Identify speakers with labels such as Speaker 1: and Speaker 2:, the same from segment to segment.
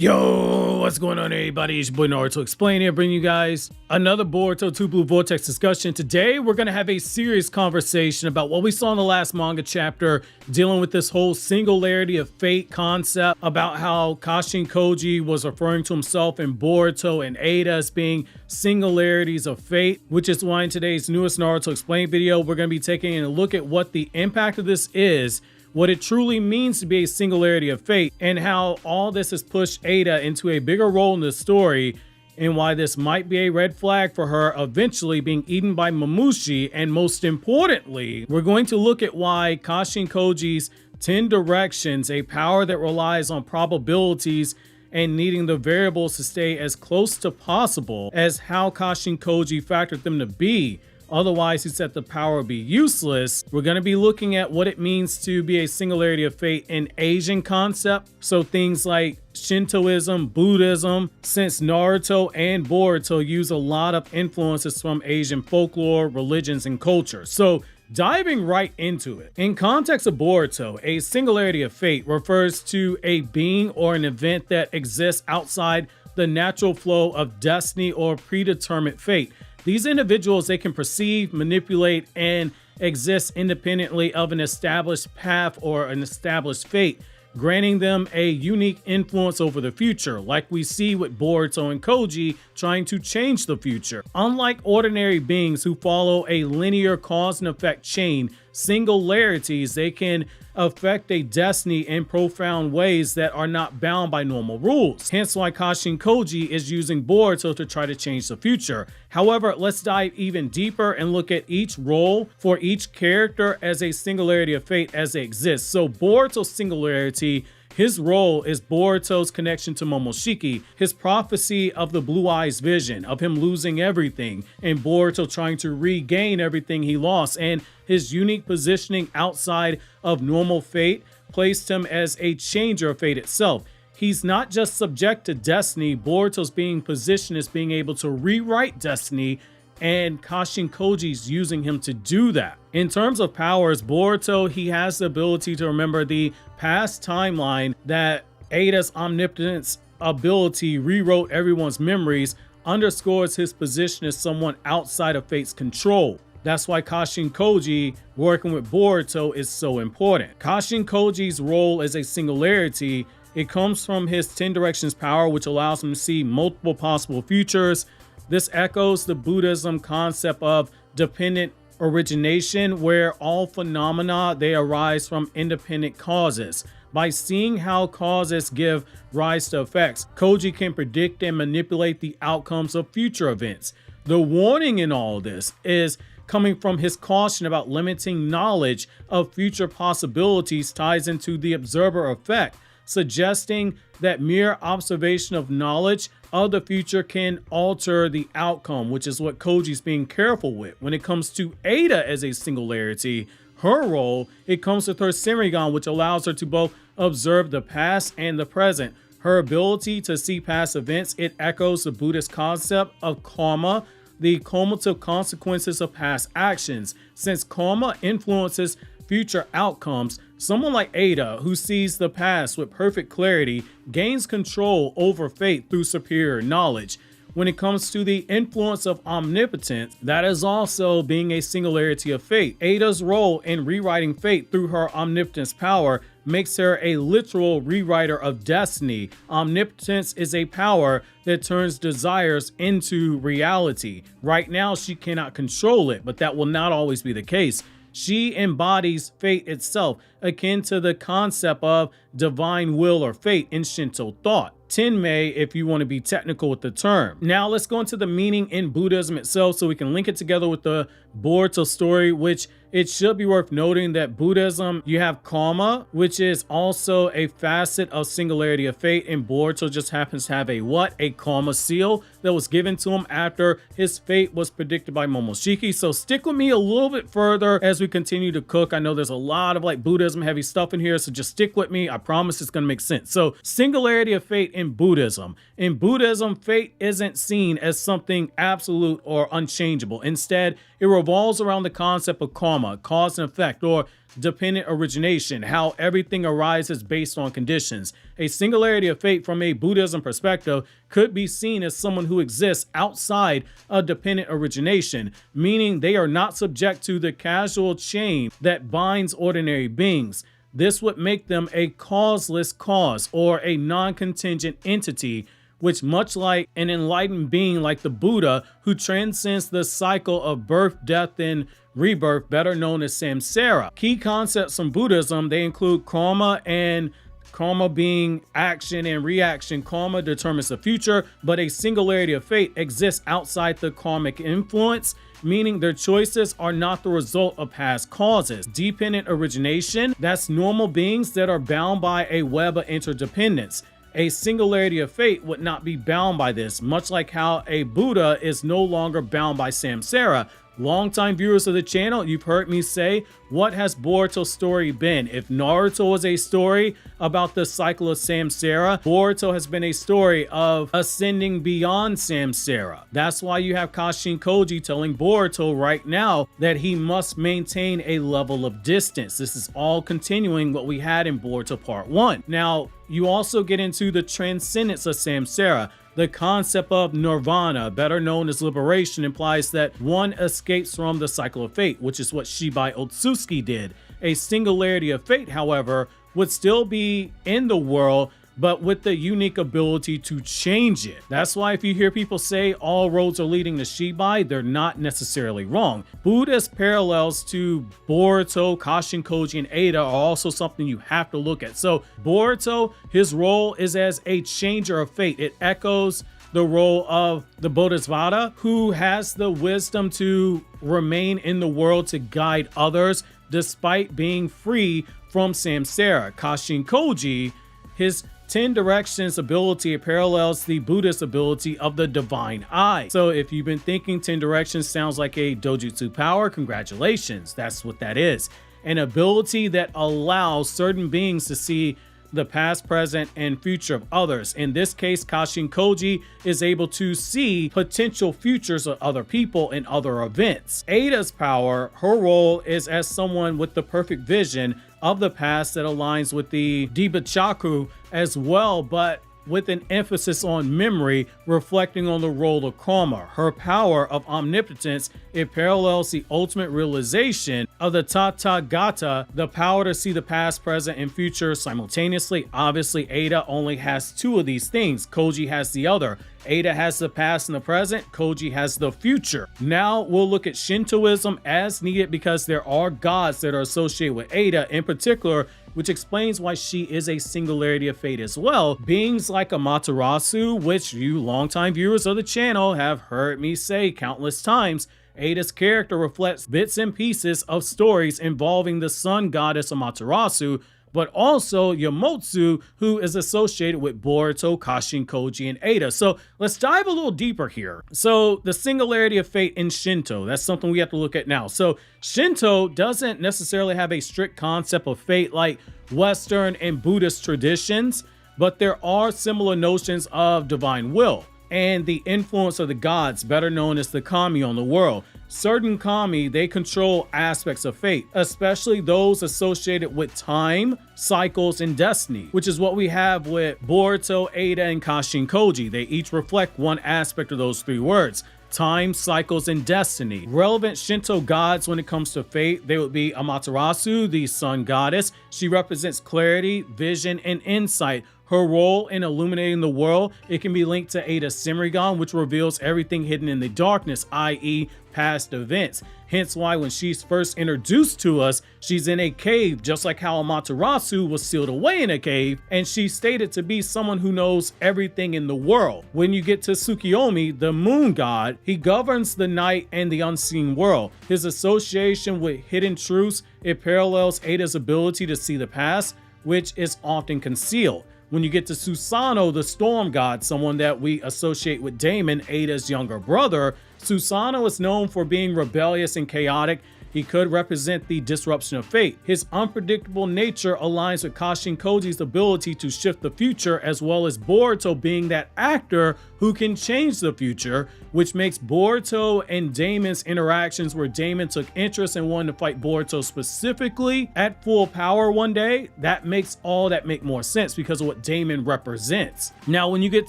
Speaker 1: Yo, what's going on everybody? It's your boy Naruto Explain here, bringing you guys another Boruto 2 Blue Vortex discussion. Today, we're going to have a serious conversation about what we saw in the last manga chapter, dealing with this whole singularity of fate concept, about how Kashin Koji was referring to himself and Boruto and Ada as being singularities of fate, which is why in today's newest Naruto Explain video, we're going to be taking a look at what the impact of this is, what it truly means to be a singularity of fate, and how all this has pushed Ada into a bigger role in the story, and why this might be a red flag for her eventually being eaten by Mamushi. And most importantly, we're going to look at why Kashin Koji's 10 directions, a power that relies on probabilities and needing the variables to stay as close to possible as how Kashin Koji factored them to be. Otherwise, he said the power would be useless. We're going to be looking at what it means to be a singularity of fate in Asian concept. So things like Shintoism, Buddhism, since Naruto and Boruto use a lot of influences from Asian folklore, religions, and culture. So diving right into it. In context of Boruto, a singularity of fate refers to a being or an event that exists outside the natural flow of destiny or predetermined fate. These individuals, they can perceive, manipulate, and exist independently of an established path or an established fate, granting them a unique influence over the future, like we see with Boruto and Koji trying to change the future. Unlike ordinary beings who follow a linear cause and effect chain, singularities, they can affect a destiny in profound ways that are not bound by normal rules. Hence why Kashin Koji is using Boruto to try to change the future. However, let's dive even deeper and look at each role for each character as a singularity of fate as they exist. So Boruto's singularity, his role is Boruto's connection to Momoshiki, his prophecy of the Blue Eyes vision, of him losing everything, and Boruto trying to regain everything he lost, and his unique positioning outside of normal fate placed him as a changer of fate itself. He's not just subject to destiny, Boruto's being positioned as being able to rewrite destiny, and Kashin Koji's using him to do that. In terms of powers, Boruto, he has the ability to remember the past timeline that Ada's omnipotence ability rewrote everyone's memories, underscores his position as someone outside of fate's control. That's why Kashin Koji working with Boruto is so important. Kashin Koji's role as a singularity, it comes from his 10 directions power, which allows him to see multiple possible futures. This echoes the Buddhism concept of dependent origination, where all phenomena, they arise from independent causes. By seeing how causes give rise to effects, Koji can predict and manipulate the outcomes of future events. The warning in all this is coming from his caution about limiting knowledge of future possibilities ties into the observer effect, suggesting that mere observation of knowledge of the future can alter the outcome, which is what Koji's being careful with. When it comes to Ada as a singularity, her role, it comes with her senrigan, which allows her to both observe the past and the present. Her ability to see past events, it echoes the Buddhist concept of karma, the cumulative consequences of past actions. Since karma influences future outcomes, someone like Ada, who sees the past with perfect clarity, gains control over fate through superior knowledge. When it comes to the influence of omnipotence, that is also being a singularity of fate. Ada's role in rewriting fate through her omnipotence power makes her a literal rewriter of destiny. Omnipotence is a power that turns desires into reality. Right now, she cannot control it, but that will not always be the case. She embodies fate itself, akin to the concept of divine will or fate in Shinto thought. Tenmei, if you want to be technical with the term. Now let's go into the meaning in Buddhism itself so we can link it together with the Boruto story, which it should be worth noting that Buddhism, you have karma, which is also a facet of singularity of fate, and Boruto just happens to have a what? A karma seal that was given to him after his fate was predicted by Momoshiki. So stick with me a little bit further as we continue to cook. I know there's a lot of like Buddhism heavy stuff in here, so just stick with me. I promise it's going to make sense. So singularity of fate in Buddhism. In Buddhism, fate isn't seen as something absolute or unchangeable. Instead, it revolves around the concept of karma, cause and effect, or dependent origination, how everything arises based on conditions. A singularity of fate from a Buddhism perspective could be seen as someone who exists outside of dependent origination, meaning they are not subject to the causal chain that binds ordinary beings. This would make them a causeless cause or a non-contingent entity, which, much like an enlightened being like the Buddha, who transcends the cycle of birth, death, and rebirth, better known as samsara. Key concepts from Buddhism, they include karma, and karma being action and reaction. Karma determines the future, but a singularity of fate exists outside the karmic influence, meaning their choices are not the result of past causes. Dependent origination, that's normal beings that are bound by a web of interdependence. A singularity of fate would not be bound by this, much like how a Buddha is no longer bound by samsara. Longtime viewers of the channel, you've heard me say, what has Boruto's story been? If Naruto was a story about the cycle of samsara, Boruto has been a story of ascending beyond samsara. That's why you have Kashin Koji telling Boruto right now that he must maintain a level of distance. This is all continuing what we had in Boruto Part 1. Now, you also get into the transcendence of samsara. The concept of nirvana, better known as liberation, implies that one escapes from the cycle of fate, which is what Shibai Otsutsuki did. A singularity of fate, however, would still be in the world, but with the unique ability to change it. That's why if you hear people say all roads are leading to Shibai, they're not necessarily wrong. Buddhist parallels to Boruto, Kashin Koji, and Ada are also something you have to look at. So Boruto, his role is as a changer of fate. It echoes the role of the Bodhisattva, who has the wisdom to remain in the world to guide others despite being free from samsara. Kashin Koji, his 10 directions ability parallels the Buddhist ability of the divine eye. So if you've been thinking 10 directions sounds like a dojutsu power, congratulations, that's what that is. An ability that allows certain beings to see the past, present, and future of others. In this case, Kashin Koji is able to see potential futures of other people and other events. Ada's power, her role is as someone with the perfect vision of the past that aligns with the Diba Chakra as well, but with an emphasis on memory, reflecting on the role of karma. Her power of omnipotence, it parallels the ultimate realization of the Tathagata, the power to see the past, present, and future simultaneously. Obviously, Ada only has two of these things. Koji has the other. Ada has the past and the present. Koji has the future. Now we'll look at Shintoism as needed because there are gods that are associated with Ada in particular, which explains why she is a singularity of fate as well. Beings like Amaterasu, which you longtime viewers of the channel have heard me say countless times, Ada's character reflects bits and pieces of stories involving the sun goddess Amaterasu, but also Yamotsu, who is associated with Boruto, Kashin Koji, and Ada. So let's dive a little deeper here. So the singularity of fate in Shinto, that's something we have to look at now. So Shinto doesn't necessarily have a strict concept of fate like Western and Buddhist traditions, but there are similar notions of divine will and the influence of the gods, better known as the kami, on the world. Certain kami, they control aspects of fate, especially those associated with time, cycles, and destiny, which is what we have with Boruto, Ada, and Kashin Koji. They each reflect one aspect of those three words: time, cycles, and destiny. Relevant Shinto gods when it comes to fate, they would be Amaterasu, the sun goddess. She represents clarity, vision, and insight. Her role in illuminating the world, it can be linked to Ada's senrigan, which reveals everything hidden in the darkness, i.e. past events. Hence why when she's first introduced to us, she's in a cave, just like how Amaterasu was sealed away in a cave, and she's stated to be someone who knows everything in the world. When you get to Tsukiyomi, the moon god, he governs the night and the unseen world. His association with hidden truths, it parallels Ada's ability to see the past, which is often concealed. When you get to Susanoo, the storm god, someone that we associate with Damon, Ada's younger brother, Susanoo is known for being rebellious and chaotic. he could represent the disruption of fate. His unpredictable nature aligns with Kashin Koji's ability to shift the future, as well as Boruto being that actor who can change the future, which makes Boruto and Damon's interactions, where Damon took interest in wanting to fight Boruto specifically at full power one day, that makes all that make more sense because of what Damon represents. Now, when you get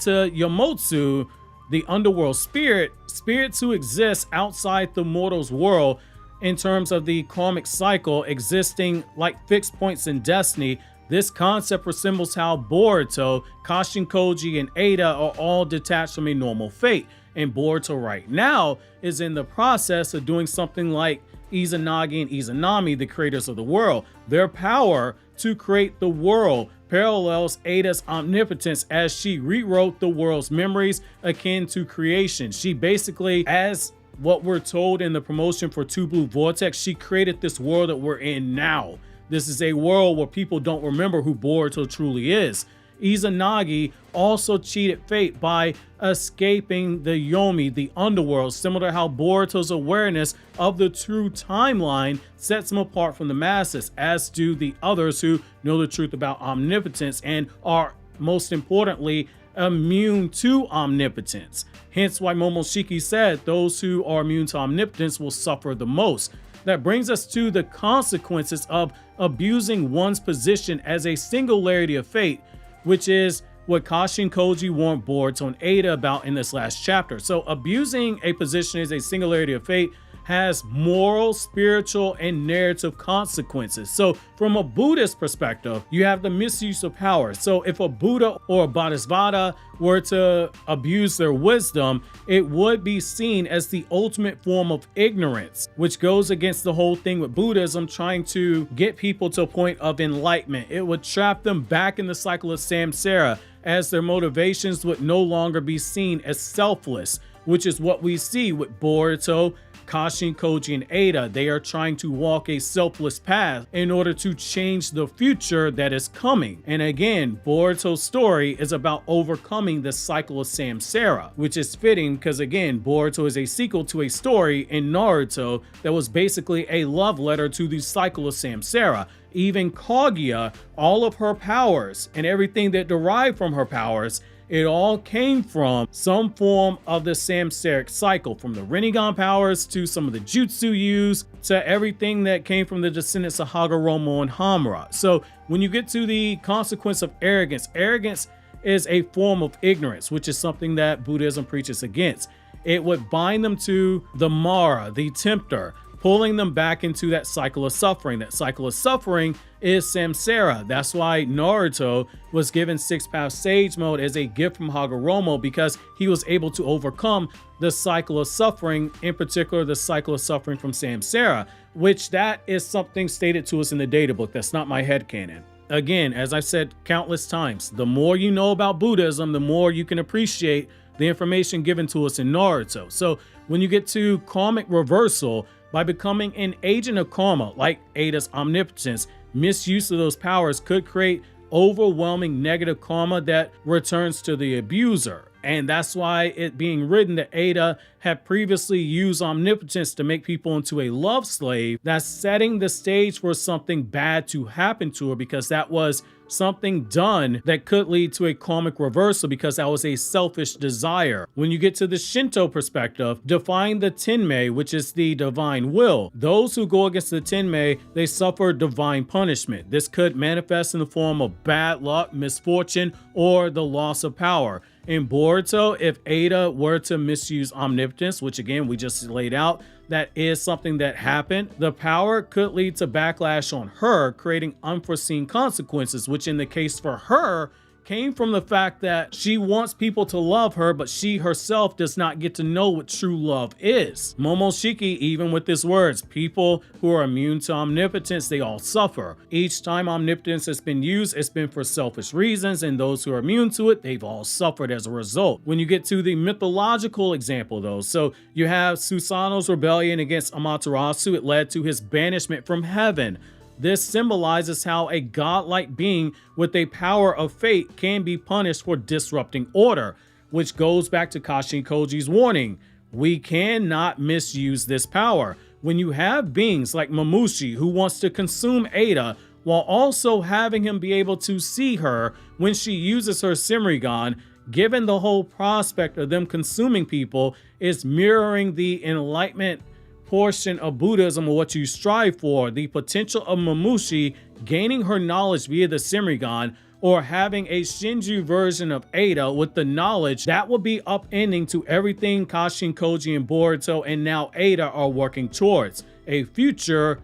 Speaker 1: to Yomotsu, the underworld spirits who exist outside the mortal's world in terms of the karmic cycle existing like fixed points in destiny, this concept resembles how Boruto, Kashin Koji, and Ada are all detached from a normal fate. And Boruto right now is in the process of doing something like Izanagi and Izanami, the creators of the world. Their power to create the world parallels Ada's omnipotence as she rewrote the world's memories akin to creation. She basically, as what we're told in the promotion for Two Blue Vortex, she created this world that we're in now. This is a world where people don't remember who Boruto truly is. Izanagi also cheated fate by escaping the Yomi, the underworld, similar to how Boruto's awareness of the true timeline sets him apart from the masses, as do the others who know the truth about omnipotence and are, most importantly, immune to omnipotence. Hence why Momoshiki said those who are immune to omnipotence will suffer the most. That brings us to the consequences of abusing one's position as a singularity of fate, which is what Kashin Koji warned Boruto and Ada about in this last chapter. So abusing a position as a singularity of fate has moral, spiritual, and narrative consequences. So from a Buddhist perspective, you have the misuse of power. So if a Buddha or a Bodhisattva were to abuse their wisdom, it would be seen as the ultimate form of ignorance, which goes against the whole thing with Buddhism, trying to get people to a point of enlightenment. It would trap them back in the cycle of samsara, as their motivations would no longer be seen as selfless, which is what we see with Boruto, Kashin Koji, and Ada. They are trying to walk a selfless path in order to change the future that is coming. And again, Boruto's story is about overcoming the cycle of samsara, which is fitting because again, Boruto is a sequel to a story in Naruto that was basically a love letter to the cycle of samsara. Even Kaguya, all of her powers and everything that derived from her powers, it all came from some form of the samsaric cycle, from the Rinnegan powers to some of the jutsu used to everything that came from the descendants of Hagoromo and Hamura. So when you get to the consequence of arrogance, arrogance is a form of ignorance, which is something that Buddhism preaches against. It would bind them to the Mara, the tempter, pulling them back into that cycle of suffering. That cycle of suffering is samsara. That's why Naruto was given 6-path sage mode as a gift from Hagoromo, because he was able to overcome the cycle of suffering, in particular the cycle of suffering from samsara, which that is something stated to us in the data book. That's not my headcanon. Again, as I've said countless times, the more you know about Buddhism, the more you can appreciate the information given to us in Naruto. So when you get to karmic reversal, by becoming an agent of karma, like Ada's omnipotence, misuse of those powers could create overwhelming negative karma that returns to the abuser. And that's why it being written that Ada had previously used omnipotence to make people into a love slave, that's setting the stage for something bad to happen to her, because that was something done that could lead to a karmic reversal, because that was a selfish desire. When you get to the Shinto perspective, define the Tenmei, which is the divine will. Those who go against the Tenmei, they suffer divine punishment. This could manifest in the form of bad luck, misfortune, or the loss of power. In Boruto, if Ada were to misuse omnipotence, which again we just laid out, that is something that happened, the power could lead to backlash on her, creating unforeseen consequences, which in the case for her came from the fact that she wants people to love her, but she herself does not get to know what true love is. Momoshiki, even with his words, people who are immune to omnipotence, they all suffer. Each time omnipotence has been used, it's been for selfish reasons, and those who are immune to it, they've all suffered as a result. When you get to the mythological example though, so you have Susanoo's rebellion against Amaterasu, it led to his banishment from heaven. This symbolizes how a godlike being with a power of fate can be punished for disrupting order, which goes back to Kashin Koji's warning. We cannot misuse this power. when you have beings like Mamushi who wants to consume Ada while also having him be able to see her when she uses her senrigan, given the whole prospect of them consuming people is mirroring the enlightenment portion of Buddhism or what you strive for, the potential of Mamushi gaining her knowledge via the senrigan, or having a Shinju version of Ada with the knowledge that will be upending to everything Kashin Koji and Boruto and now Ada are working towards, a future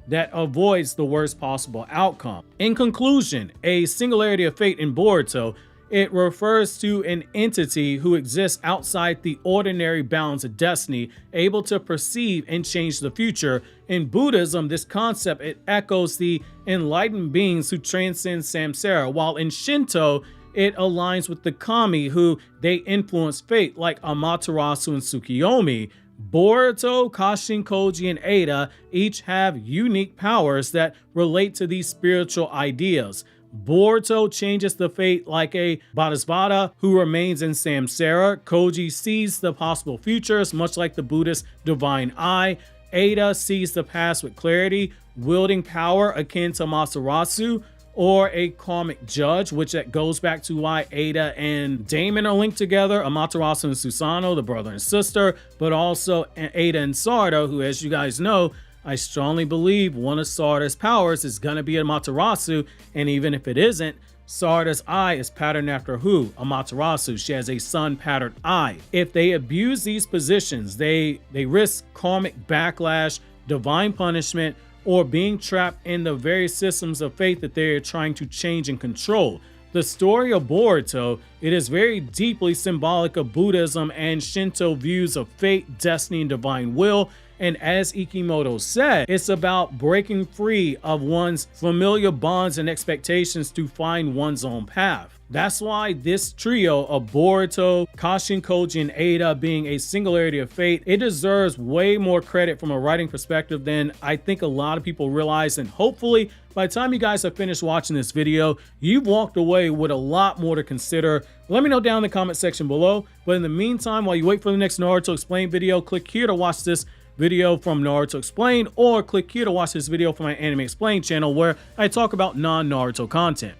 Speaker 1: that avoids the worst possible outcome. In conclusion, a singularity of fate in Boruto, it refers to an entity who exists outside the ordinary bounds of destiny, able to perceive and change the future. In Buddhism, this concept, it echoes the enlightened beings who transcend samsara, while in Shinto, it aligns with the kami who they influence fate, like Amaterasu and Tsukiyomi. Boruto, Kashin Koji, and Ada each have unique powers that relate to these spiritual ideas. Boruto changes the fate like a Bodhisattva who remains in samsara. Koji sees the possible futures, much like the Buddhist divine eye. Ada sees the past with clarity, wielding power akin to Amaterasu, or a karmic judge, which that goes back to why Ada and Damon are linked together, Amaterasu and Susanoo, the brother and sister, but also Ada and Sarada, who, as you guys know, I strongly believe one of Sarada's powers is going to be Amaterasu, and even if it isn't, Sarada's eye is patterned after who? Amaterasu. She has a sun-patterned eye. If they abuse these positions, they risk karmic backlash, divine punishment, or being trapped in the very systems of fate that they are trying to change and control. The story of Boruto, it is very deeply symbolic of Buddhism and Shinto views of fate, destiny, and divine will. And as Ikimoto said, it's about breaking free of one's familiar bonds and expectations to find one's own path. That's why this trio of Boruto, Kashin Koji, and Ada being a singularity of fate, it deserves way more credit from a writing perspective than I think a lot of people realize. And hopefully, by the time you guys have finished watching this video, you've walked away with a lot more to consider. Let me know down in the comment section below. But in the meantime, while you wait for the next Naruto Explained video, click here to watch this video from Naruto Explained, or click here to watch this video from my Anime Explained channel where I talk about non-Naruto content.